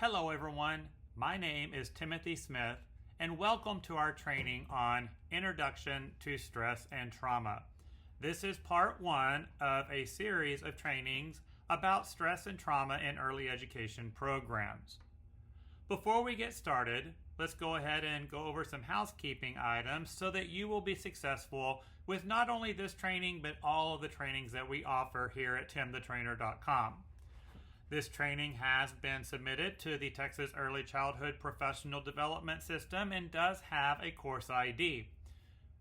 Hello everyone, my name is Timothy Smith and welcome to our training on Introduction to Stress and Trauma. This is part one of a series of trainings about stress and trauma in early education programs. Before we get started, let's go ahead and go over some housekeeping items so that you will be successful with not only this training but all of the trainings that we offer here at timthetrainer.com. This training has been submitted to the Texas Early Childhood Professional Development System and does have a course ID.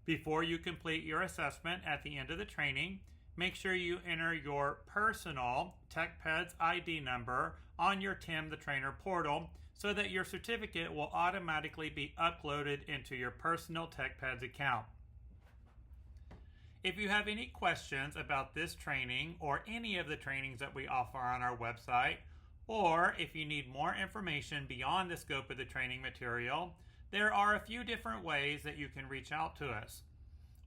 Before you complete your assessment at the end of the training, make sure you enter your personal TechPeds ID number on your Tim the Trainer portal so that your certificate will automatically be uploaded into your personal TechPeds account. If you have any questions about this training or any of the trainings that we offer on our website, or if you need more information beyond the scope of the training material, there are a few different ways that you can reach out to us.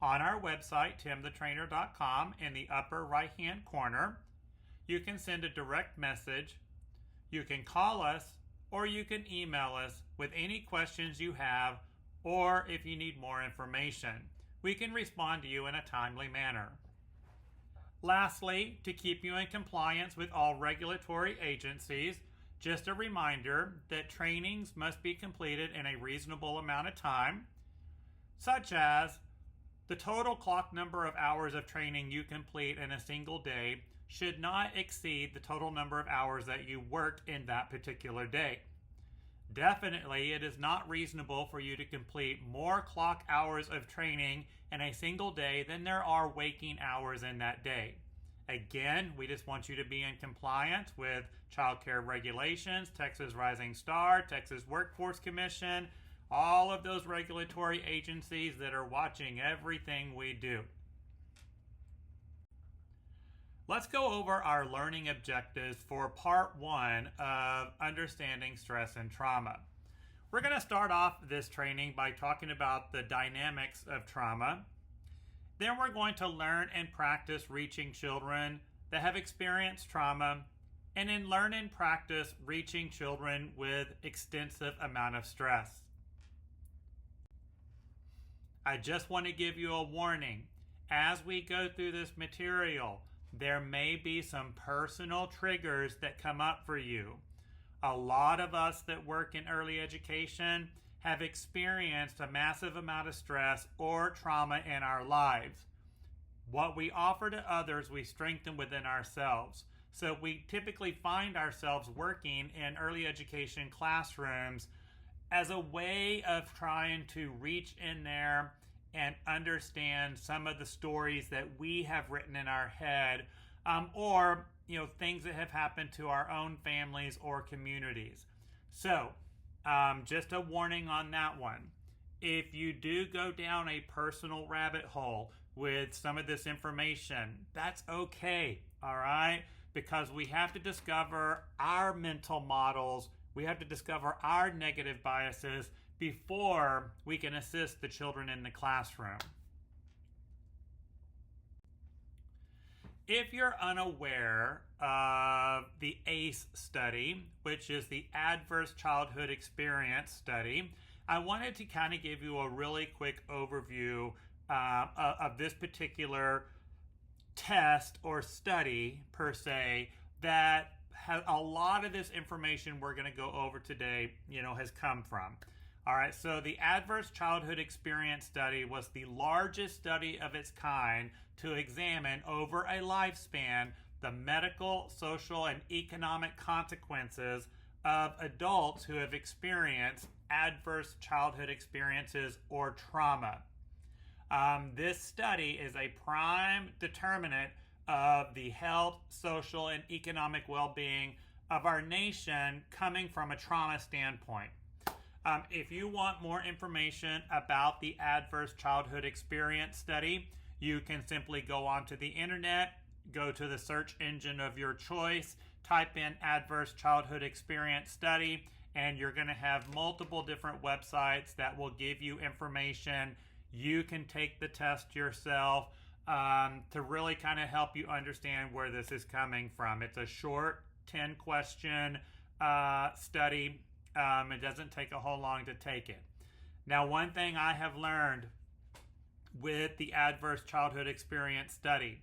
On our website, timthetrainer.com, in the upper right-hand corner, you can send a direct message, you can call us, or you can email us with any questions you have, or if you need more information. We can respond to you in a timely manner. Lastly, to keep you in compliance with all regulatory agencies, just a reminder that trainings must be completed in a reasonable amount of time, such as the total clock number of hours of training you complete in a single day should not exceed the total number of hours that you work in that particular day. Definitely, it is not reasonable for you to complete more clock hours of training in a single day than there are waking hours in that day. Again, we just want you to be in compliance with child care regulations, Texas Rising Star, Texas Workforce Commission, all of those regulatory agencies that are watching everything we do. Let's go over our learning objectives for part one of understanding stress and trauma. We're going to start off this training by talking about the dynamics of trauma. Then we're going to learn and practice reaching children that have experienced trauma, and then learn and practice reaching children with extensive amount of stress. I just want to give you a warning. As we go through this material, there may be some personal triggers that come up for you. A lot of us that work in early education have experienced a massive amount of stress or trauma in our lives. What we offer to others, we strengthen within ourselves. So we typically find ourselves working in early education classrooms as a way of trying to reach in there and understand some of the stories that we have written in our head, or things that have happened to our own families or communities. So, just a warning on that one. If you do go down a personal rabbit hole with some of this information, that's okay, all right? Because we have to discover our mental models, we have to discover our negative biases before we can assist the children in the classroom. If you're unaware of the ACE study, which is the Adverse Childhood Experience Study, I wanted to kind of give you a really quick overview of this particular test or study per se that a lot of this information we're going to go over today, has come from. All right, so the Adverse Childhood Experience Study was the largest study of its kind to examine over a lifespan the medical, social, and economic consequences of adults who have experienced adverse childhood experiences or trauma. This study is a prime determinant of the health, social, and economic well-being of our nation coming from a trauma standpoint. If you want more information about the Adverse Childhood Experience Study, you can simply go onto the internet, go to the search engine of your choice, type in Adverse Childhood Experience Study, and you're going to have multiple different websites that will give you information. You can take the test yourself to really kind of help you understand where this is coming from. It's a short 10-question study. It doesn't take a whole long to take it. Now, one thing I have learned with the adverse childhood experience study,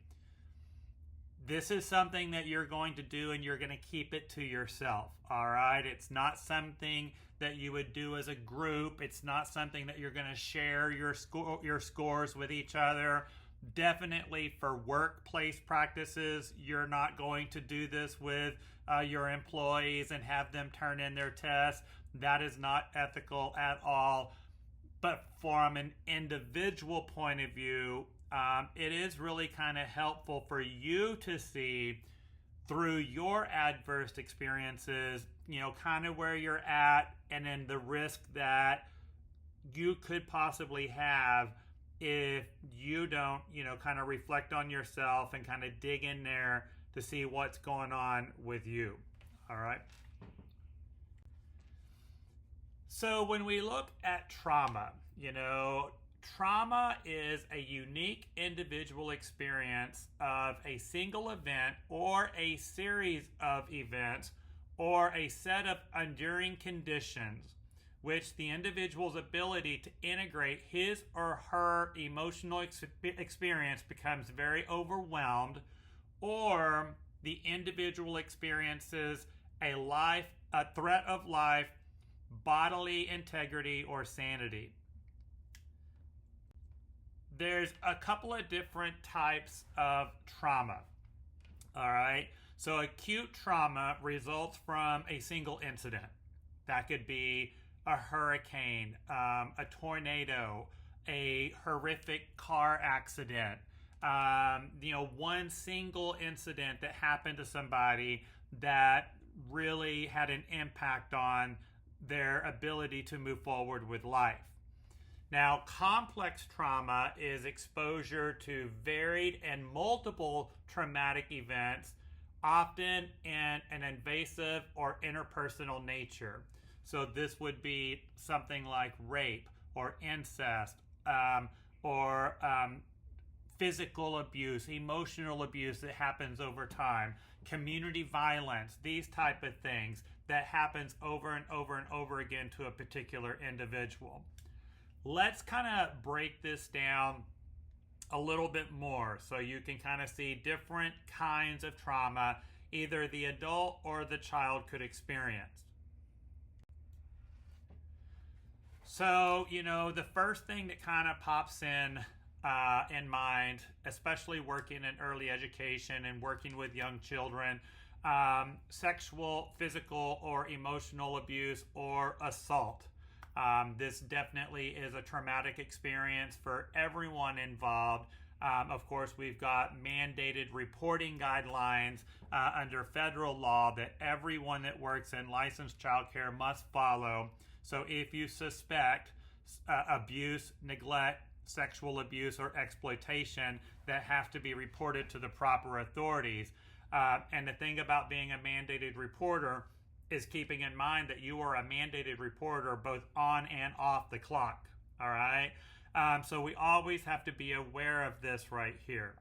this is something that you're going to do and you're going to keep it to yourself. All right. It's not something that you would do as a group. It's not something that you're going to share your scores with each other. Definitely for workplace practices, you're not going to do this with your employees and have them turn in their tests. That is not ethical at all. But from an individual point of view, it is really kind of helpful for you to see through your adverse experiences, kind of where you're at and then the risk that you could possibly have if you don't, kind of reflect on yourself and kind of dig in there to see what's going on with you. All right. So when we look at trauma, trauma is a unique individual experience of a single event or a series of events or a set of enduring conditions which the individual's ability to integrate his or her emotional experience becomes very overwhelmed, or the individual experiences a threat of life, bodily integrity, or sanity. There's a couple of different types of trauma. All right. So acute trauma results from a single incident. That could be a hurricane, a tornado, a horrific car accident, one single incident that happened to somebody that really had an impact on their ability to move forward with life. Now, complex trauma is exposure to varied and multiple traumatic events, often in an invasive or interpersonal nature. So this would be something like rape or incest or physical abuse, emotional abuse that happens over time, community violence, these type of things that happens over and over and over again to a particular individual. Let's kind of break this down a little bit more so you can kind of see different kinds of trauma either the adult or the child could experience. So, the first thing that kind of pops in mind, especially working in early education and working with young children, sexual, physical, or emotional abuse or assault. This definitely is a traumatic experience for everyone involved. Of course, we've got mandated reporting guidelines under federal law that everyone that works in licensed childcare must follow. So if you suspect abuse, neglect, sexual abuse, or exploitation, that have to be reported to the proper authorities. And the thing about being a mandated reporter is keeping in mind that you are a mandated reporter both on and off the clock. All right. So we always have to be aware of this right here.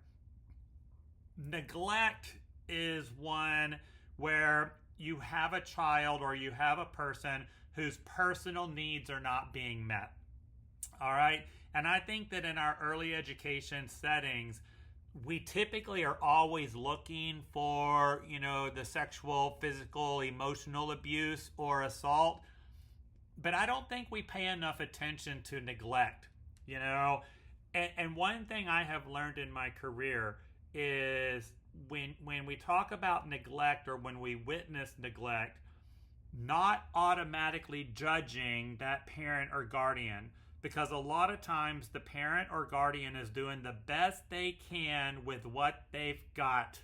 Neglect is one where you have a child or you have a person whose personal needs are not being met. All right. And I think that in our early education settings, we typically are always looking for, the sexual, physical, emotional abuse or assault. But I don't think we pay enough attention to neglect, And one thing I have learned in my career is when we talk about neglect or when we witness neglect, not automatically judging that parent or guardian, because a lot of times the parent or guardian is doing the best they can with what they've got.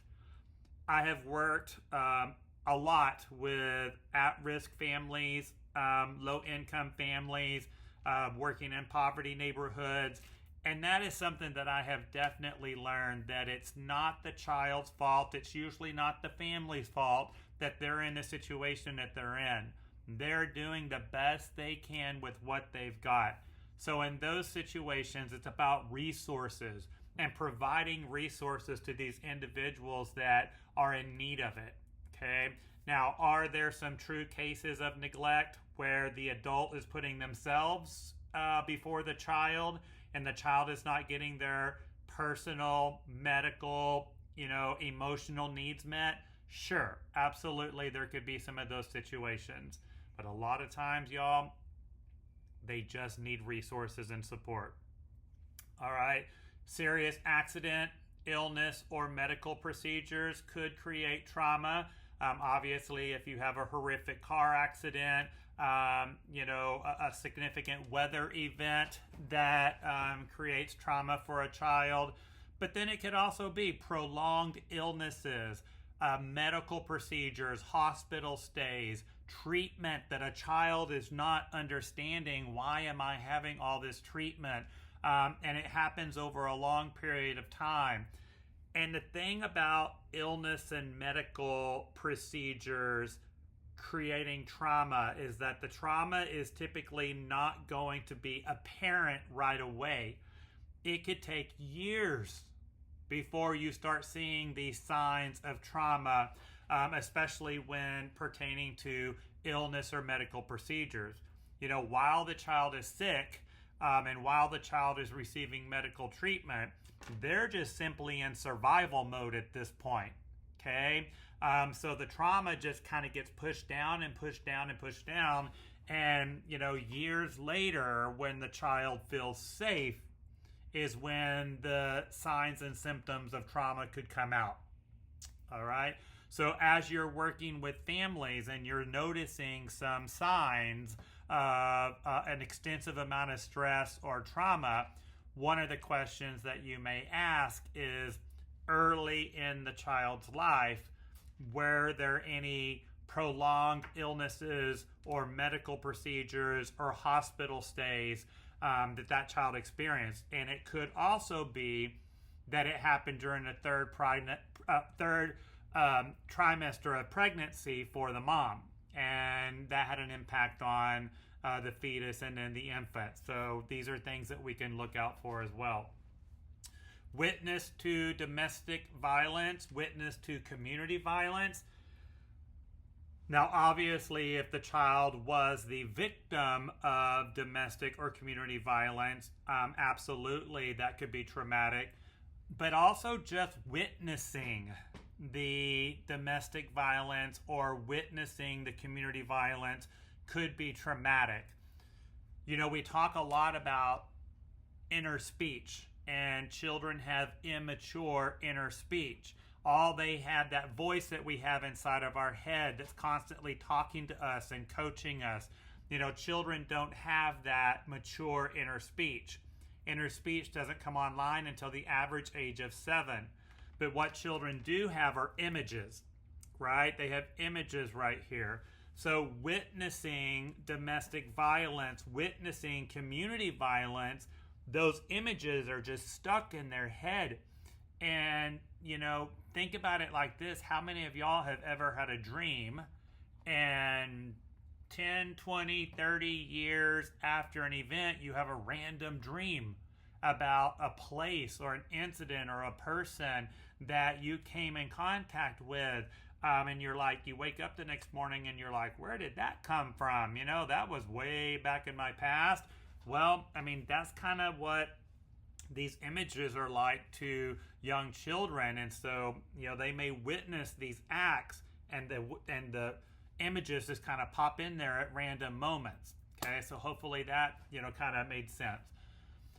I have worked a lot with at-risk families, low-income families, working in poverty neighborhoods, and that is something that I have definitely learned, that it's not the child's fault. It's usually not the family's fault that they're in the situation that they're in. They're doing the best they can with what they've got. So in those situations, it's about resources and providing resources to these individuals that are in need of it. Okay. Now, are there some true cases of neglect where the adult is putting themselves before the child and the child is not getting their personal, medical, emotional needs met? Sure, absolutely, there could be some of those situations. But a lot of times, y'all, they just need resources and support. All right, serious accident, illness, or medical procedures could create trauma. Obviously, if you have a horrific car accident, a significant weather event that creates trauma for a child. But then it could also be prolonged illnesses, medical procedures, hospital stays, treatment that a child is not understanding. Why am I having all this treatment? And it happens over a long period of time. And the thing about illness and medical procedures creating trauma is that the trauma is typically not going to be apparent right away. It could take years before you start seeing these signs of trauma, especially when pertaining to illness or medical procedures. While the child is sick and while the child is receiving medical treatment, they're just simply in survival mode at this point. Okay? So the trauma just kind of gets pushed down and pushed down and pushed down. And, years later, when the child feels safe, is when the signs and symptoms of trauma could come out. All right? So as you're working with families and you're noticing some signs of an extensive amount of stress or trauma, one of the questions that you may ask is, early in the child's life, were there any prolonged illnesses or medical procedures or hospital stays that child experienced? And it could also be that it happened during the third trimester of pregnancy for the mom, and that had an impact on the fetus and then the infant. So these are things that we can look out for as well. Witness to domestic violence, witness to community violence. Now, obviously, if the child was the victim of domestic or community violence, absolutely, that could be traumatic. But also just witnessing the domestic violence or witnessing the community violence could be traumatic. We talk a lot about inner speech, and children have immature inner speech. They have that voice that we have inside of our head that's constantly talking to us and coaching us. Children don't have that mature inner speech. Inner speech doesn't come online until the average age of 7. But what children do have are images, right? They have images right here. So witnessing domestic violence, witnessing community violence, those images are just stuck in their head. And, think about it like this. How many of y'all have ever had a dream and 10, 20, 30 years after an event, you have a random dream about a place or an incident or a person that you came in contact with, and you wake up the next morning and you're like, where did that come from? That was way back in my past. Well, that's kind of what these images are like to young children. And so, they may witness these acts and the images just kind of pop in there at random moments. Okay, so hopefully that, kind of made sense.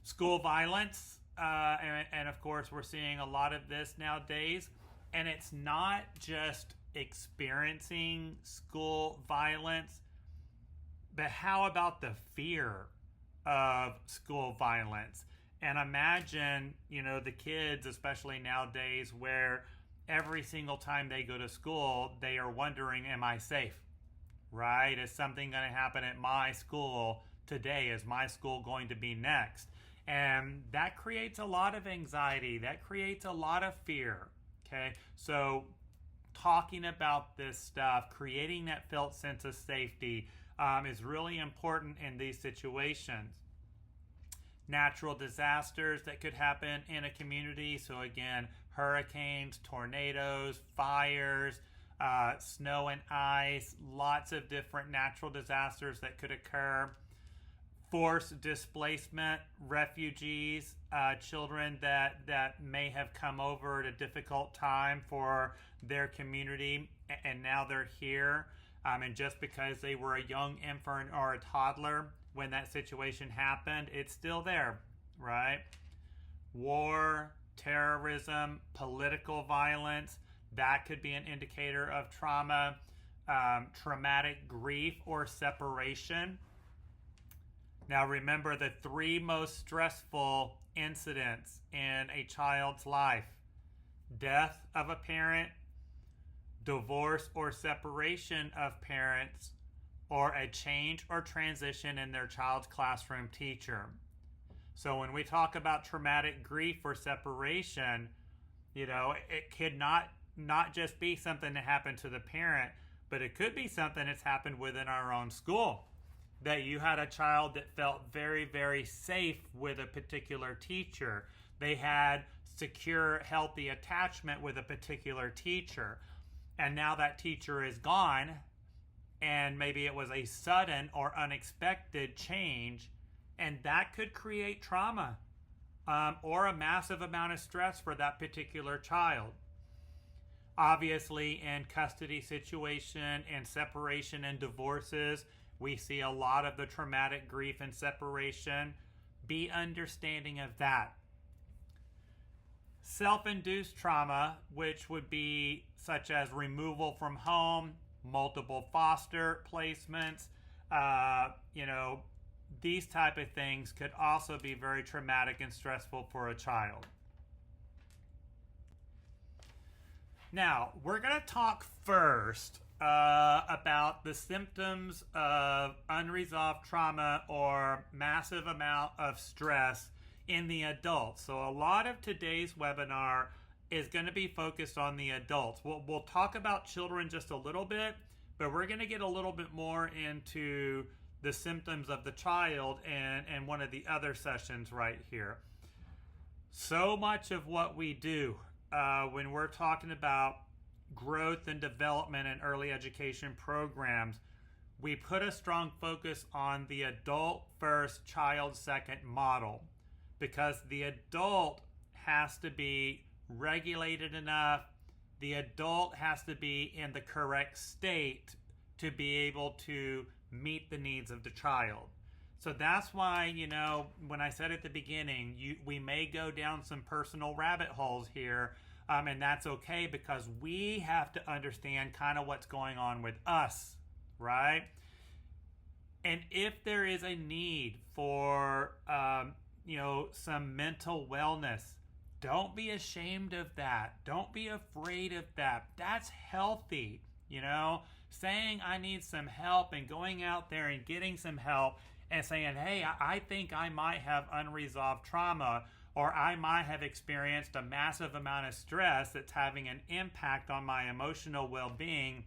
School violence, and of course we're seeing a lot of this nowadays, and it's not just experiencing school violence, but how about the fear of school violence? And imagine, the kids, especially nowadays, where every single time they go to school, they are wondering, am I safe? Right? Is something going to happen at my school today? Is my school going to be next? And that creates a lot of anxiety. That creates a lot of fear. Okay? So talking about this stuff, creating that felt sense of safety is really important in these situations. Natural disasters that could happen in a community. So again, hurricanes, tornadoes, fires, snow and ice, lots of different natural disasters that could occur, forced displacement, refugees, children that may have come over at a difficult time for their community and now they're here. And just because they were a young infant or a toddler when that situation happened, it's still there, right? War, terrorism, political violence, that could be an indicator of trauma. Traumatic grief or separation. Now remember the three most stressful incidents in a child's life: death of a parent, divorce or separation of parents, or a change or transition in their child's classroom teacher. So when we talk about traumatic grief or separation, it could not just be something that happened to the parent, but it could be something that's happened within our own school. That you had a child that felt very, very safe with a particular teacher. They had secure, healthy attachment with a particular teacher. And now that teacher is gone, and maybe it was a sudden or unexpected change, and that could create trauma or a massive amount of stress for that particular child. Obviously, in custody situation and separation and divorces, we see a lot of the traumatic grief and separation. Be understanding of that. Self-induced trauma, which would be such as removal from home, multiple foster placements, these type of things could also be very traumatic and stressful for a child. Now, we're going to talk first about the symptoms of unresolved trauma or massive amount of stress in the adults. So a lot of today's webinar is going to be focused on the adults. We'll talk about children just a little bit, but we're going to get a little bit more into the symptoms of the child and one of the other sessions right here. So much of what we do when we're talking about growth and development in early education programs, we put a strong focus on the adult first, child second model, because the adult has to be regulated enough, the adult has to be in the correct state to be able to meet the needs of the child. So that's why, when I said at the beginning, we may go down some personal rabbit holes here, and that's okay because we have to understand kind of what's going on with us, right? And if there is a need for, some mental wellness, don't be ashamed of that. Don't be afraid of that. That's healthy, saying I need some help and going out there and getting some help and saying, hey, I think I might have unresolved trauma, or I might have experienced a massive amount of stress that's having an impact on my emotional well-being.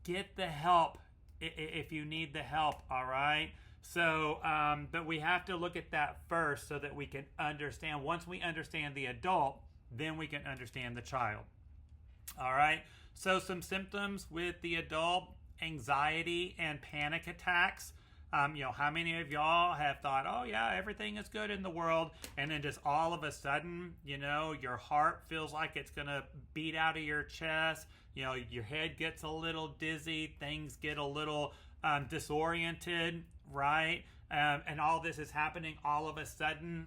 Get the help if you need the help, all right? So, but we have to look at that first so that we can understand. Once we understand the adult, then we can understand the child. All right? So some symptoms with the adult: anxiety and panic attacks. How many of y'all have thought, oh yeah, everything is good in the world, and then just all of a sudden, your heart feels like it's gonna beat out of your chest, your head gets a little dizzy, things get a little disoriented, right? And all this is happening all of a sudden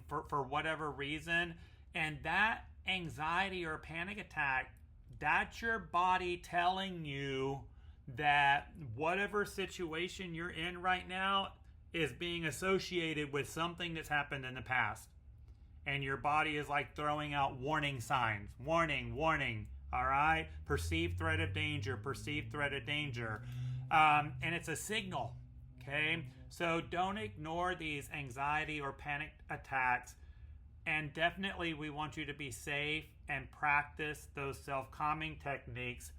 for whatever reason. And that anxiety or panic attack, that's your body telling you that whatever situation you're in right now is being associated with something that's happened in the past. And your body is like throwing out warning signs. Warning, warning, all right? Perceived threat of danger, perceived threat of danger. And it's a signal, okay? So don't ignore these anxiety or panic attacks. And definitely we want you to be safe and practice those self-calming techniques.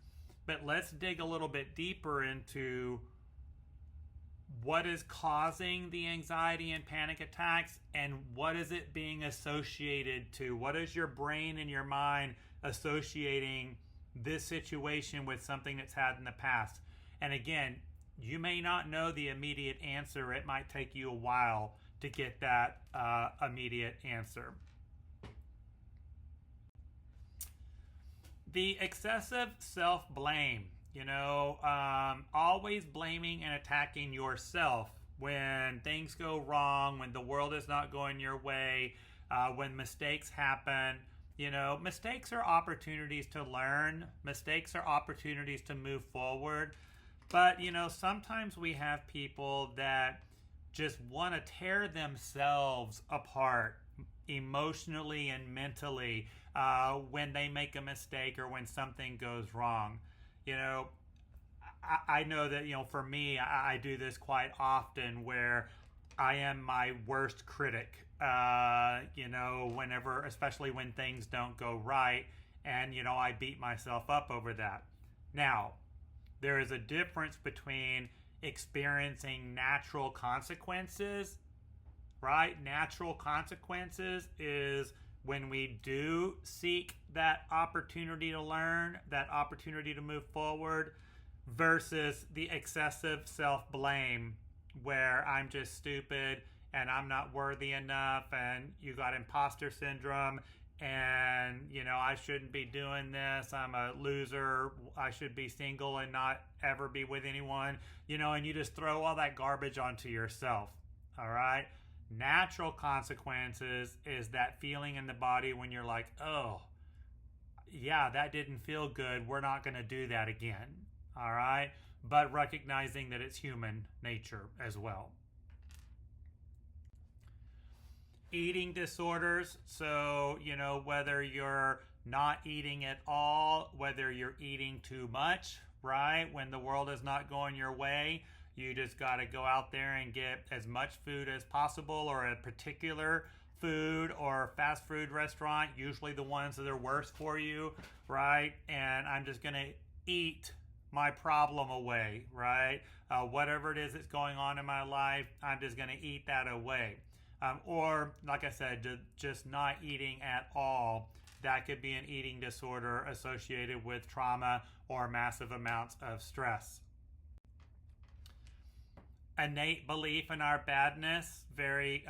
But let's dig a little bit deeper into what is causing the anxiety and panic attacks and what is it being associated to? What is your brain and your mind associating this situation with something that's had in the past. And again, you may not know the immediate answer. It might take you a while to get that immediate answer. The excessive self-blame, always blaming and attacking yourself when things go wrong, when the world is not going your way, when mistakes happen. Mistakes are opportunities to learn. Mistakes are opportunities to move forward. But, sometimes we have people that just want to tear themselves apart emotionally and mentally when they make a mistake or when something goes wrong. I know that, for me, I do this quite often where I am my worst critic, whenever, especially when things don't go right, and, I beat myself up over that. Now, there is a difference between experiencing natural consequences, right? Natural consequences is when we do seek that opportunity to learn, that opportunity to move forward, versus the excessive self-blame where I'm just stupid and I'm not worthy enough and you got imposter syndrome and, I shouldn't be doing this. I'm a loser. I should be single and not ever be with anyone, and you just throw all that garbage onto yourself. All right. Natural consequences is that feeling in the body when you're like, oh, yeah, that didn't feel good. We're not going to do that again. All right. But recognizing that it's human nature as well. Eating disorders. So, whether you're not eating at all, whether you're eating too much, right? When the world is not going your way, you just got to go out there and get as much food as possible, or a particular food or fast food restaurant, usually the ones that are worse for you, right? And I'm just going to eat my problem away, right? Whatever it is that's going on in my life, I'm just going to eat that away. Or, like I said, just not eating at all. That could be an eating disorder associated with trauma or massive amounts of stress. Innate belief in our badness, very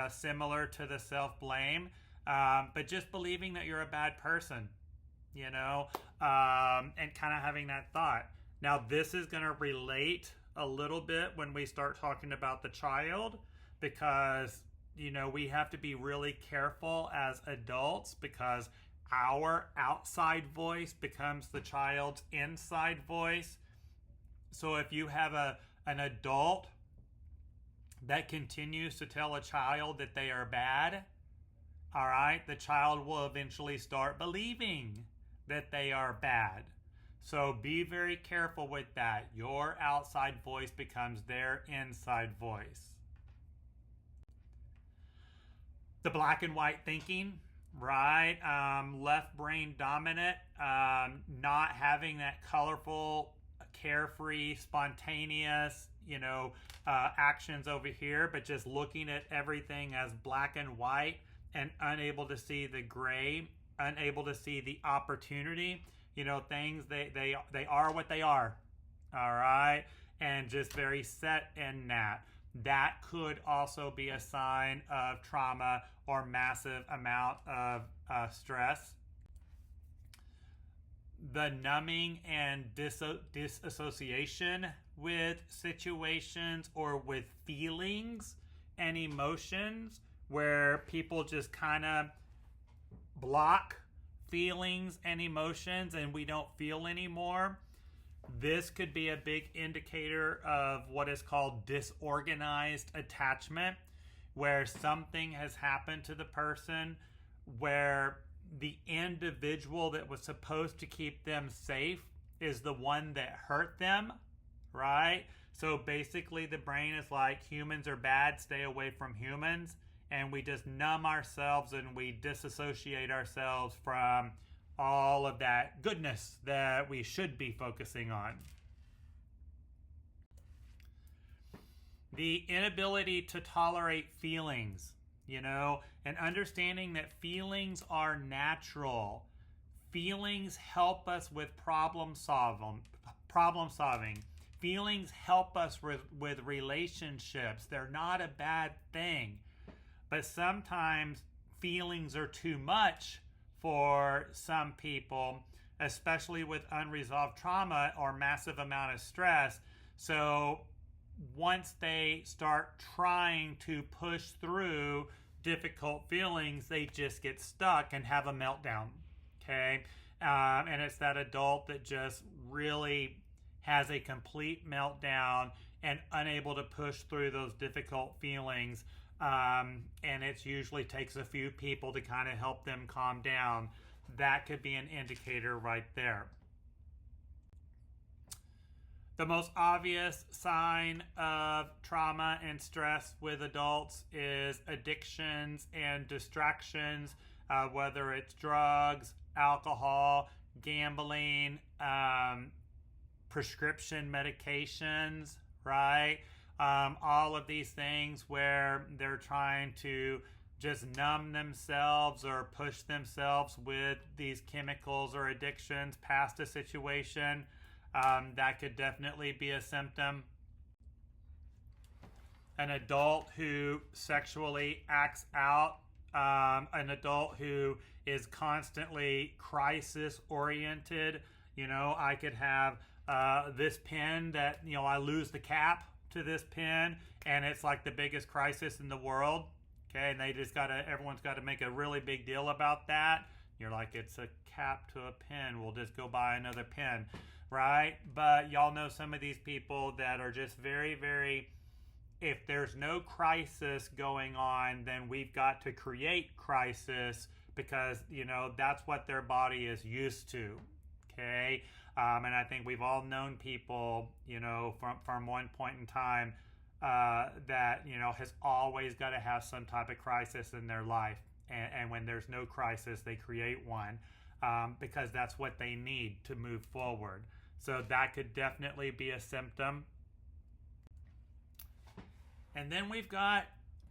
similar to the self-blame, but just believing that you're a bad person, and kind of having that thought. Now, this is going to relate a little bit when we start talking about the child, because, we have to be really careful as adults, because our outside voice becomes the child's inside voice. So if you have an adult that continues to tell a child that they are bad, all right, the child will eventually start believing that they are bad. So be very careful with that. Your outside voice becomes their inside voice. The black and white thinking, right? Left brain dominant, not having that colorful, carefree, spontaneous, actions over here, but just looking at everything as black and white and unable to see the gray, unable to see the opportunity. Things, they are what they are, all right? And just very set in that. That could also be a sign of trauma or massive amount of stress. The numbing and disassociation with situations or with feelings and emotions, where people just kind of block feelings and emotions and we don't feel anymore. This could be a big indicator of what is called disorganized attachment, where something has happened to the person where the individual that was supposed to keep them safe is the one that hurt them, right? So basically the brain is like, humans are bad, stay away from humans. And we just numb ourselves and we disassociate ourselves from all of that goodness that we should be focusing on. The inability to tolerate feelings, and understanding that feelings are natural. Feelings help us with problem solving. Feelings help us with relationships. They're not a bad thing. But sometimes feelings are too much for some people, especially with unresolved trauma or massive amount of stress. So once they start trying to push through difficult feelings, they just get stuck and have a meltdown. Okay. And it's that adult that just really has a complete meltdown and unable to push through those difficult feelings. And it usually takes a few people to kind of help them calm down. That could be an indicator right there. The most obvious sign of trauma and stress with adults is addictions and distractions, whether it's drugs, alcohol, gambling, prescription medications, right? All of these things where they're trying to just numb themselves or push themselves with these chemicals or addictions past a situation. That could definitely be a symptom. An adult who sexually acts out, an adult who is constantly crisis oriented. I could have this pen that, I lose the cap to this pen and it's like the biggest crisis in the world. Okay, and everyone's got to make a really big deal about that. You're like, it's a cap to a pen. We'll just go buy another pen, right? But y'all know some of these people that are just very, very, if there's no crisis going on, then we've got to create crisis because, that's what their body is used to. Okay. And I think we've all known people, from one point in time that, has always got to have some type of crisis in their life. And when there's no crisis, they create one because that's what they need to move forward. So that could definitely be a symptom. And then we've got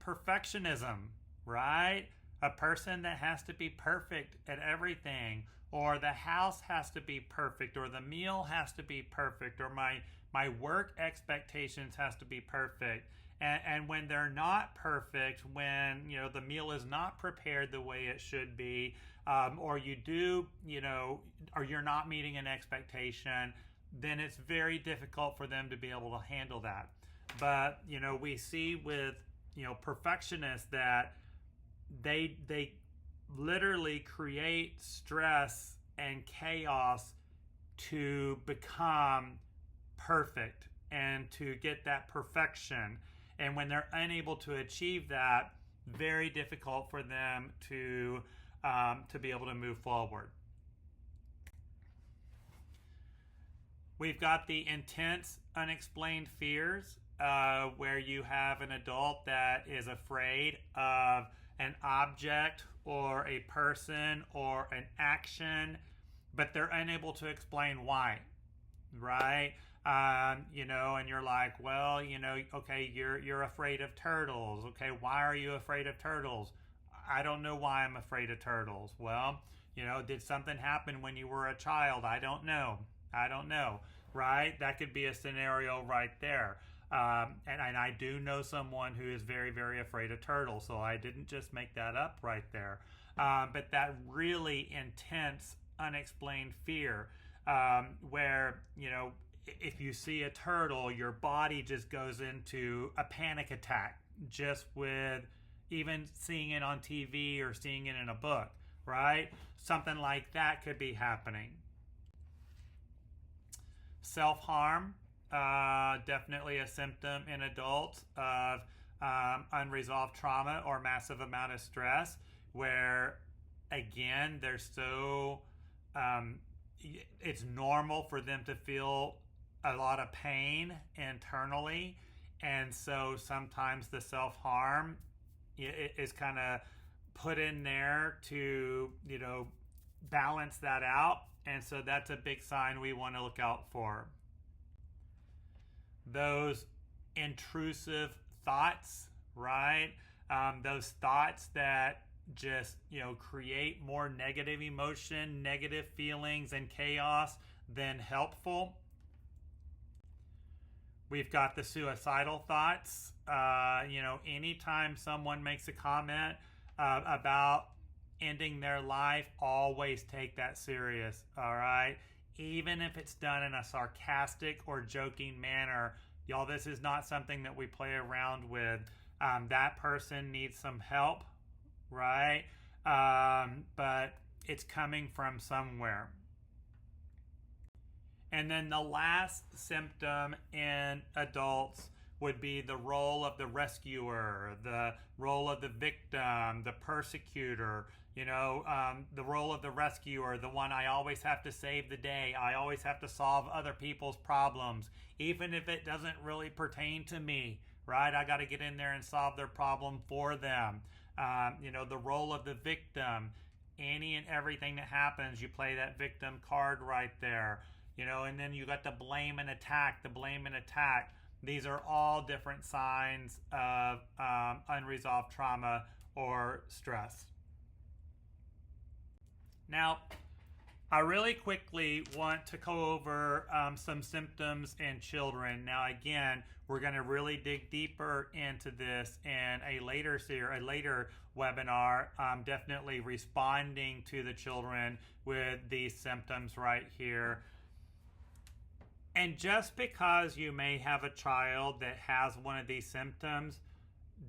perfectionism, right? A person that has to be perfect at everything, or the house has to be perfect, or the meal has to be perfect, or my work expectations has to be perfect. And when they're not perfect, when the meal is not prepared the way it should be, or you do, or you're not meeting an expectation, then it's very difficult for them to be able to handle that. But we see with perfectionists that they literally create stress and chaos to become perfect and to get that perfection. And when they're unable to achieve that, very difficult for them to be able to move forward. We've got the intense unexplained fears, where you have an adult that is afraid of an object or a person or an action, but they're unable to explain why, right? And you're like, well, okay, you're afraid of turtles. Okay, why are you afraid of turtles? I don't know why I'm afraid of turtles. Well, did something happen when you were a child? I don't know, right? That could be a scenario right there. And I do know someone who is very, very afraid of turtles, so I didn't just make that up right there. But that really intense, unexplained fear, where, if you see a turtle, your body just goes into a panic attack just with even seeing it on TV or seeing it in a book, right? Something like that could be happening. Self-harm, definitely a symptom in adults of unresolved trauma or massive amount of stress, where again they're so it's normal for them to feel a lot of pain internally, and so sometimes the self-harm is kind of put in there to balance that out. And so that's a big sign we want to look out for. Those intrusive thoughts, right? Those thoughts that just, create more negative emotion, negative feelings, and chaos than helpful. We've got the suicidal thoughts. Anytime someone makes a comment about ending their life, always take that serious, all right? Even if it's done in a sarcastic or joking manner, y'all, this is not something that we play around with. That person needs some help, right? But it's coming from somewhere. And then the last symptom in adults would be the role of the rescuer, the role of the victim, the persecutor, the role of the rescuer, the one I always have to save the day. I always have to solve other people's problems, even if it doesn't really pertain to me, right? I got to get in there and solve their problem for them. The role of the victim, any and everything that happens, you play that victim card right there. And then you got the blame and attack, These are all different signs of unresolved trauma or stress. Now, I really quickly want to go over some symptoms in children. Now, again, we're going to really dig deeper into this in a later webinar, definitely responding to the children with these symptoms right here. And just because you may have a child that has one of these symptoms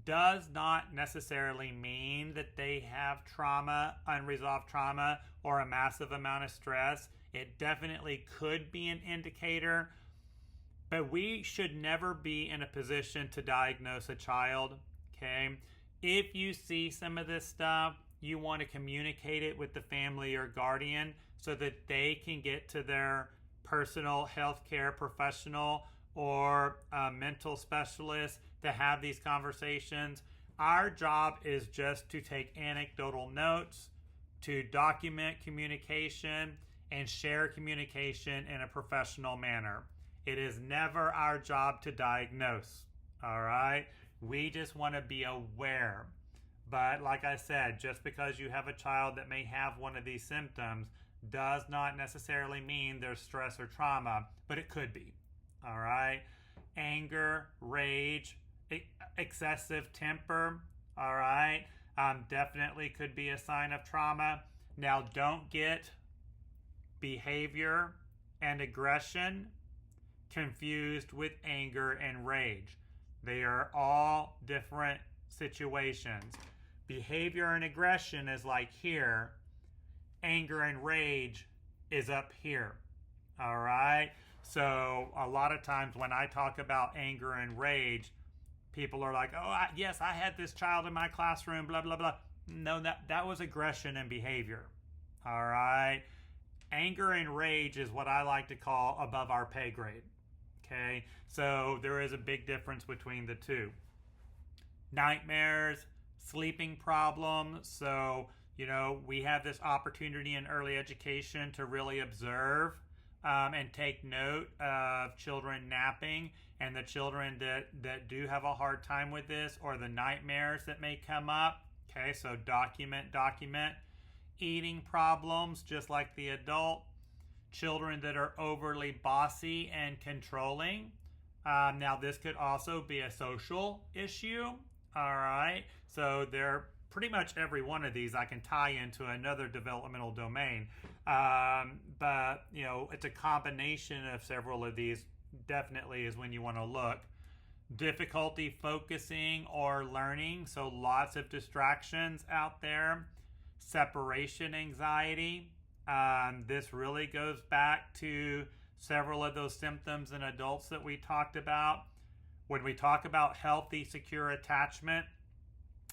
does not necessarily mean that they have trauma, unresolved trauma, or a massive amount of stress. It definitely could be an indicator, but we should never be in a position to diagnose a child, okay? If you see some of this stuff, you want to communicate it with the family or guardian so that they can get to their personal health care professional or a mental specialist to have these conversations. Our job is just to take anecdotal notes, to document communication, and share communication in a professional manner. It is never our job to diagnose, all right? We just want to be aware. But like I said, just because you have a child that may have one of these symptoms does not necessarily mean there's stress or trauma, but it could be. All right. Anger, rage, excessive temper. All right. Definitely could be a sign of trauma. Now, don't get behavior and aggression confused with anger and rage. They are all different situations. Behavior and aggression is like here. Anger and rage is up here. All right. So a lot of times when I talk about anger and rage, people are like, oh, yes, I had this child in my classroom, blah, blah, blah. No, that was aggression and behavior. All right. Anger and rage is what I like to call above our pay grade. Okay. So there is a big difference between the two. Nightmares, sleeping problems. So we have this opportunity in early education to really observe and take note of children napping and the children that do have a hard time with this, or the nightmares that may come up. Okay, so document. Eating problems, just like the adult. Children that are overly bossy and controlling. Now, this could also be a social issue. All right, so pretty much every one of these I can tie into another developmental domain. But, it's a combination of several of these, definitely is when you want to look. Difficulty focusing or learning, so lots of distractions out there. Separation anxiety. This really goes back to several of those symptoms in adults that we talked about. When we talk about healthy, secure attachment,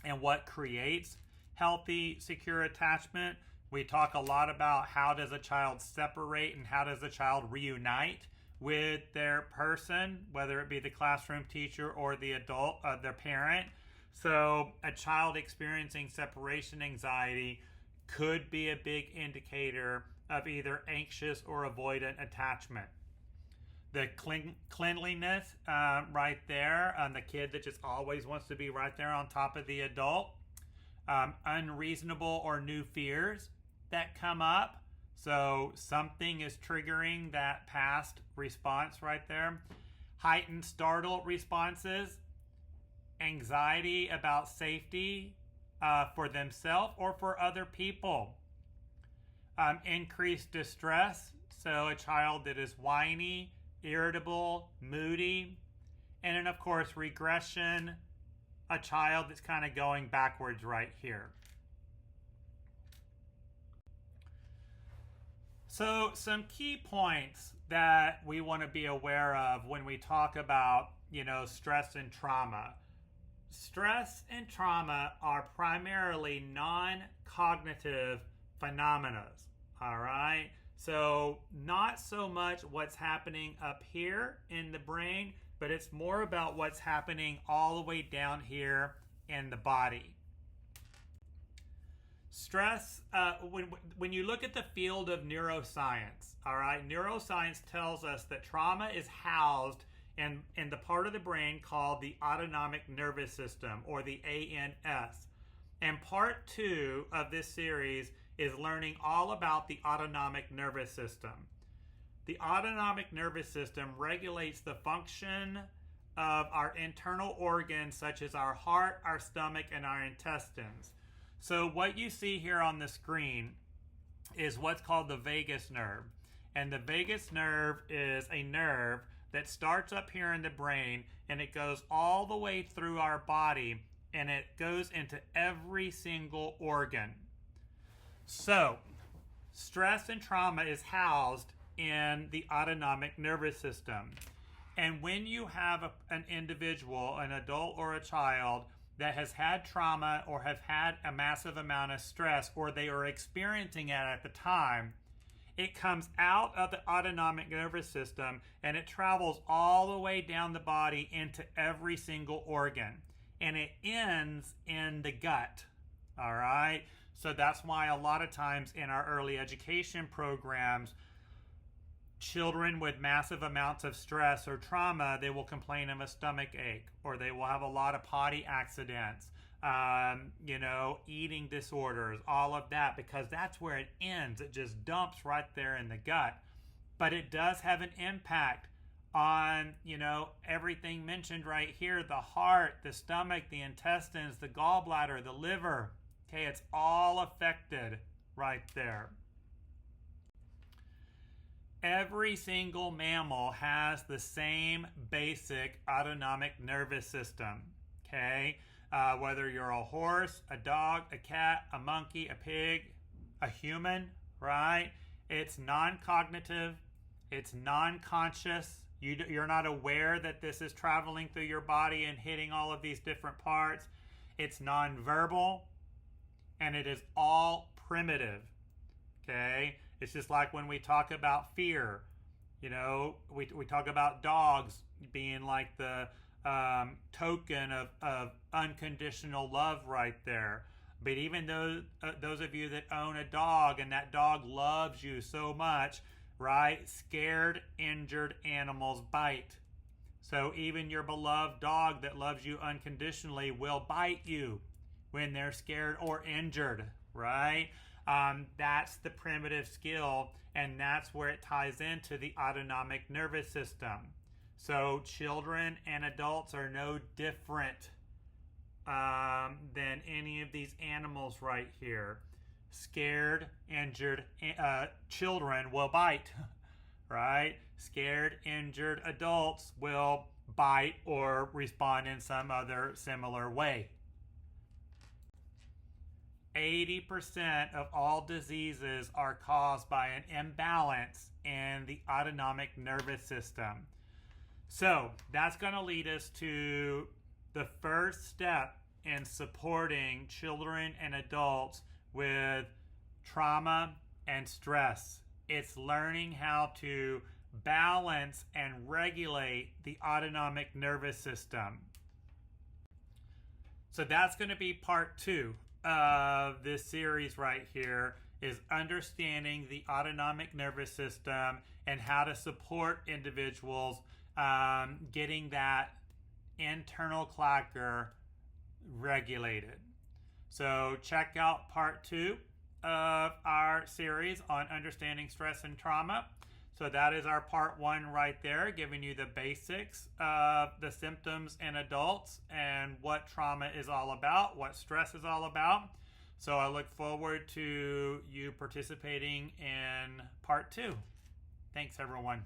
and what creates healthy, secure attachment, we talk a lot about how does a child separate and how does a child reunite with their person, whether it be the classroom teacher or the adult, their parent. So a child experiencing separation anxiety could be a big indicator of either anxious or avoidant attachment. The cleanliness right there, the kid that just always wants to be right there on top of the adult. unreasonable or new fears that come up. So something is triggering that past response right there. Heightened startle responses, anxiety about safety for themselves or for other people. Increased distress, so a child that is whiny, irritable, moody. And then, of course, regression, a child that's kind of going backwards right here. So some key points that we want to be aware of when we talk about, stress and trauma. Stress and trauma are primarily non-cognitive phenomena. All right? So not so much what's happening up here in the brain, but it's more about what's happening all the way down here in the body. Stress, when you look at the field of neuroscience, all right, neuroscience tells us that trauma is housed in the part of the brain called the autonomic nervous system, or the ANS. And part 2 of this series is learning all about the autonomic nervous system. The autonomic nervous system regulates the function of our internal organs, such as our heart, our stomach, and our intestines. So what you see here on the screen is what's called the vagus nerve. And the vagus nerve is a nerve that starts up here in the brain, and it goes all the way through our body, and it goes into every single organ. So, stress and trauma is housed in the autonomic nervous system. And when you have an individual, an adult or a child, that has had trauma or have had a massive amount of stress, or they are experiencing it at the time, it comes out of the autonomic nervous system and it travels all the way down the body into every single organ. And it ends in the gut. All right? So that's why a lot of times in our early education programs, children with massive amounts of stress or trauma, they will complain of a stomach ache, or they will have a lot of potty accidents, eating disorders, all of that, because that's where it ends. It just dumps right there in the gut. But it does have an impact on, everything mentioned right here: the heart, the stomach, the intestines, the gallbladder, the liver. Okay, it's all affected right there. Every single mammal has the same basic autonomic nervous system, okay? Whether you're a horse, a dog, a cat, a monkey, a pig, a human, right? It's non-cognitive, it's non-conscious. You're not aware that this is traveling through your body and hitting all of these different parts. It's non-verbal, and it is all primitive, okay? It's just like when we talk about fear, we talk about dogs being like the token of unconditional love right there. But even those of you that own a dog and that dog loves you so much, right? Scared, injured animals bite. So even your beloved dog that loves you unconditionally will bite you when they're scared or injured, right? That's the primitive skill, and that's where it ties into the autonomic nervous system. So children and adults are no different than any of these animals right here. Scared, injured children will bite, right? Scared, injured adults will bite or respond in some other similar way. 80% of all diseases are caused by an imbalance in the autonomic nervous system. So that's going to lead us to the first step in supporting children and adults with trauma and stress. It's learning how to balance and regulate the autonomic nervous system. So that's going to be part 2 of this series right here, is understanding the autonomic nervous system and how to support individuals getting that internal clacker regulated. So check out part 2 of our series on understanding stress and trauma. So that is our part 1 right there, giving you the basics of the symptoms in adults and what trauma is all about, what stress is all about. So I look forward to you participating in part 2. Thanks, everyone.